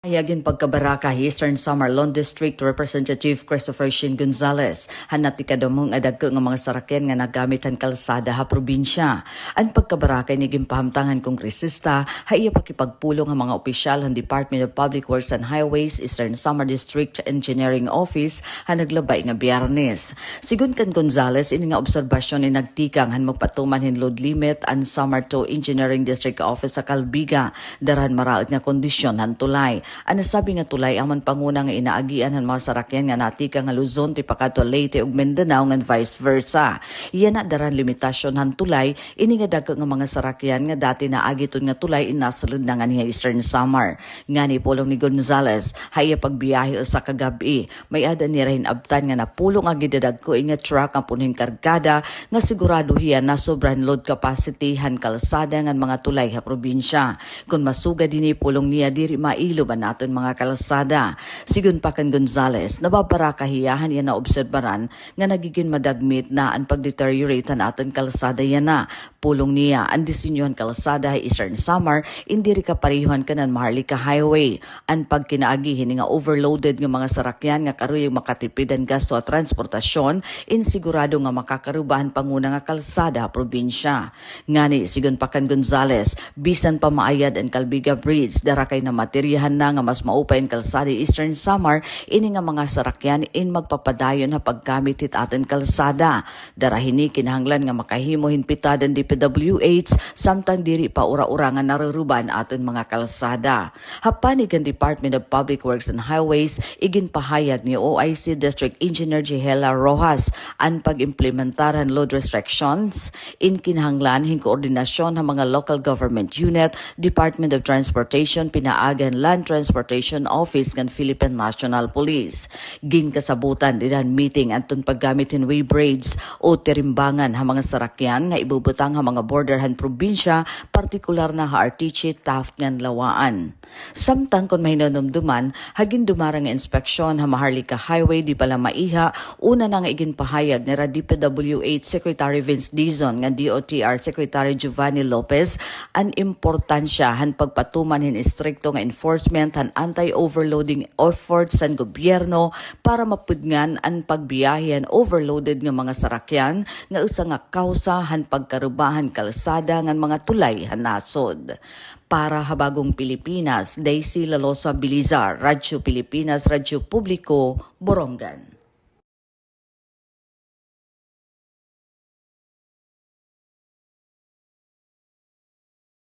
Hayagin pagkabaraka Eastern Samar Lone District Representative Christopher Shin Gonzales hanati kadamong adagko nga mga sarakyan nga nagamit ang kalsada ha probinsya. Ang pagkabaraka ni gimpahamtangan kongresista haiya pakipagpulong ang mga opisyal ng Department of Public Works and Highways Eastern Samar District Engineering Office ha naglabay nga Biyernes. Sigun kan Gonzales ini nga obserbasyon ni nagtikang han magpatuman hin load limit ang Samar to Engineering District Office sa Calbiga daran maraot nga kondisyon han tulay. Ano sabi nga tulay ang manpanguna nga inaagian ng mga sarakyan nga natika nga Luzon, Tipakato, Leyte ug Mindanao nga vice versa. Iyan na daran limitasyon han tulay ini nga dagko nga mga sarakyan nga dati naagiton nga tulay inasulod na nga niya Eastern Samar. Nga ni pulong ni Gonzales haya pagbiyahe sa kagabi may ada ni rahin abtan nga napulong nga gidadagko nga truck ang punhin kargada nga sigurado hiya na sobrang load capacity han kalsada nga mga tulay ha probinsya. Kung masuga dinhi pulong niya diri mailo natin mga kalsada. Sigun pa kan Gonzales, nababara kahiyahan yan na obserbaran nga nagiging madagmit na ang pagdeteriorate natin kalsada yan na. Pulong niya, ang disenyohan kalsada Eastern Samar, hindi rin kaparihuan ka ng Maharlika Highway. Ang pagkinaagihin nga overloaded ng mga sarakyan nga karuyang makatipid ang gasto at transportasyon, insigurado nga makakarubahan panguna nga kalsada probinsya. Ngani, sigun pa kan Gonzales, bisan pa maayad ang Calbiga Bridge, darakay na materyahan na nga mas maupay ang kalsada Eastern Samar, ini nga mga sarakyan in magpapadayon na paggamit it atin kalsada. Darahini kinahanglan nga makahimo hinpitadan DPWH samtang diri pa ura-ura nga naruruban atin mga kalsada. Hapanig ang Department of Public Works and Highways iginpahayag ni OIC District Engineer Jihela Rojas ang pag-implementaran load restrictions in kinahanglan hin koordinasyon ng mga local government unit, Department of Transportation, pinaagan Land Transportation Office ng Philippine National Police. Ginkasabutan dinan meeting anton paggamitin way bridges o tirimbangan ha mga sarakyan nga ibubutang ha mga borderhan probinsya, partikular na ha Artiche, Taft ngan Lawaan. Samtang kung may nanumduman, hagin dumarang inspeksyon ha Maharlika Highway di pala maiha, una na nga iginpahayag ni DPWH Secretary Vince Dizon nga DOTR Secretary Giovanni Lopez ang importansya han pagpatuman hin istrikto nga enforcement han anti-overloading efforts sa gobyerno para mapudngan ang pagbiyahe overloaded nga mga sarakyan nga usa nga kausa han pagkarubahan kalsada nga mga tulay han nasod. Para Habagong Pilipinas, Daisy Lalosa Bilizar, Radyo Pilipinas, Radyo Publiko, Borongan.